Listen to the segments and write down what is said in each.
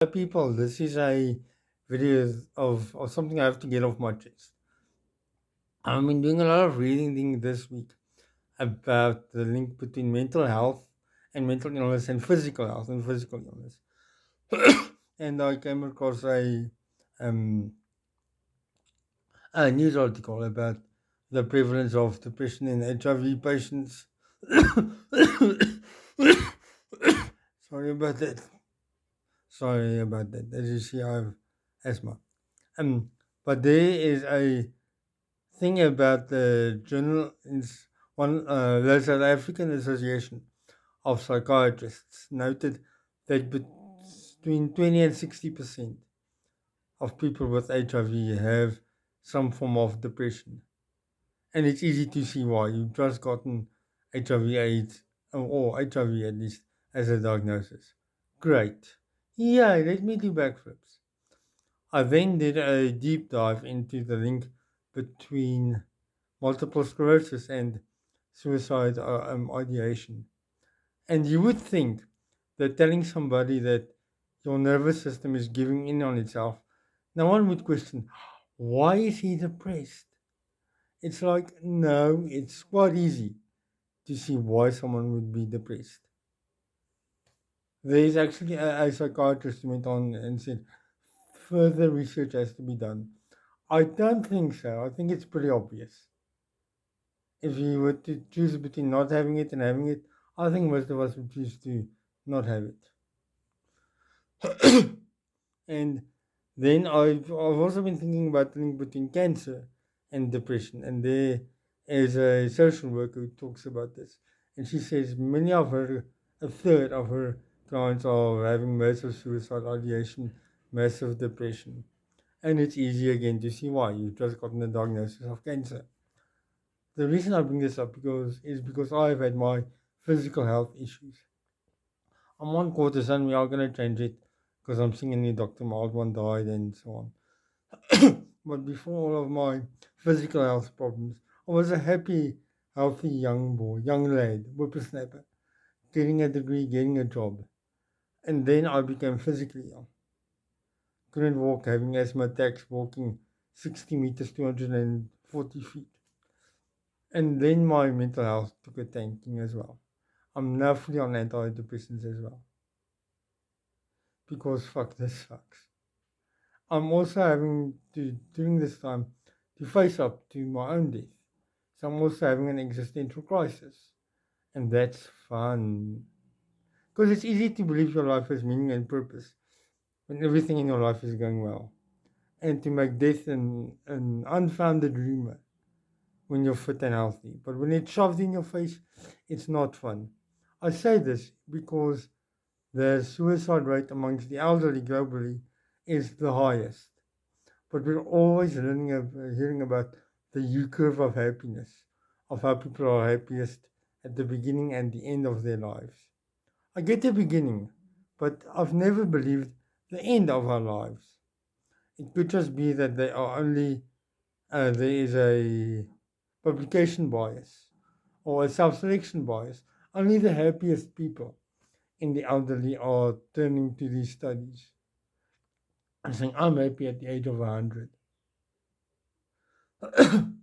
Hi people, this is a video of something I have to get off my chest. I've been doing a lot of reading this week about the link between mental health and mental illness and physical health and physical illness. And I came across um, a news article about the prevalence of depression in HIV patients. Sorry about that. Sorry about that. As you see, I have asthma. Um, but there is a thing about the journal is the South African Association of Psychiatrists noted that between 20 and 60% of people with HIV have some form of depression. And it's easy to see why. You've just gotten HIV AIDS, or HIV at least, as a diagnosis. Great. Yeah, let me do backflips. I then did a deep dive into the link between multiple sclerosis and suicide ideation. And you would think that telling somebody that your nervous system is giving in on itself, no one would question, why is he depressed? It's like, no, it's quite easy to see why someone would be depressed. There is actually a psychiatrist who went on and said further research has to be done. I don't think so. I think it's pretty obvious. If you were to choose between not having it and having it, I think most of us would choose to not have it. And then I've also been thinking about the link between cancer and depression. And there is a social worker who talks about this. And she says a third of her clients are having massive suicide ideation, massive depression. And it's easy again to see why. You've just gotten a diagnosis of cancer. The reason I bring this up because I've had my physical health issues. I'm on cortisone. We are gonna change it because I'm seeing a new doctor. My old one died and so on. But before all of my physical health problems, I was a happy, healthy young boy, young lad, whippersnapper, getting a degree, getting a job, and then I became physically ill. Couldn't walk, having asthma attacks, walking 60 meters, 240 feet. And then my mental health took a tanking as well. I'm now fully on antidepressants as well. Because fuck, this sucks. I'm also having to, during this time, to face up to my own death. So I'm also having an existential crisis. And that's fun. Because it's easy to believe your life has meaning and purpose when everything in your life is going well. And to make death an unfounded rumor when you're fit and healthy. But when it's shoved in your face, it's not fun. I say this because the suicide rate amongst the elderly globally is the highest. But we're always hearing about the U curve of happiness, of how people are happiest at the beginning and the end of their lives. I get the beginning, but I've never believed the end of our lives. It could just be that they are only there is a publication bias or a self-selection bias. Only the happiest people in the elderly are turning to these studies and saying, I'm happy at the age of 100.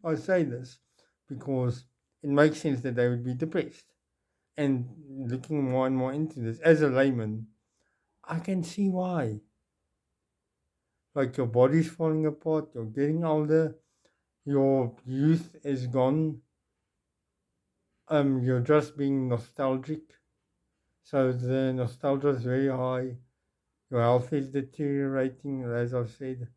I say this because it makes sense that they would be depressed. And looking more and more into this, as a layman, I can see why. Like your body's falling apart, you're getting older, your youth is gone, you're just being nostalgic. So the nostalgia is very high, your health is deteriorating, as I've said.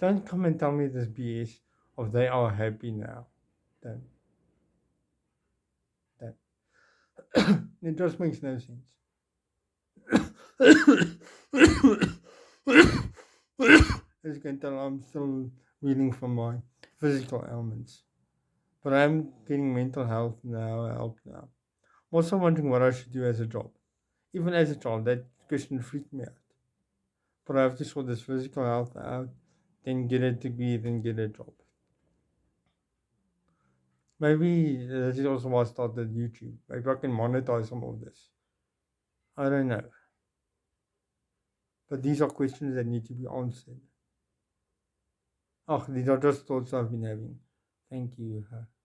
Don't come and tell me this BS of they are happy now. Don't. Don't. It just makes no sense. As you can tell, I'm still reeling from my physical ailments. But I'm getting mental health now, help now. I'm also wondering what I should do as a job. Even as a child, that question freaked me out. But I have to sort this physical health out, then get a degree, then get a job. Maybe this is also why I started YouTube. Maybe I can monetize some of this. I don't know. But these are questions that need to be answered. Oh, these are just thoughts I've been having. Thank you.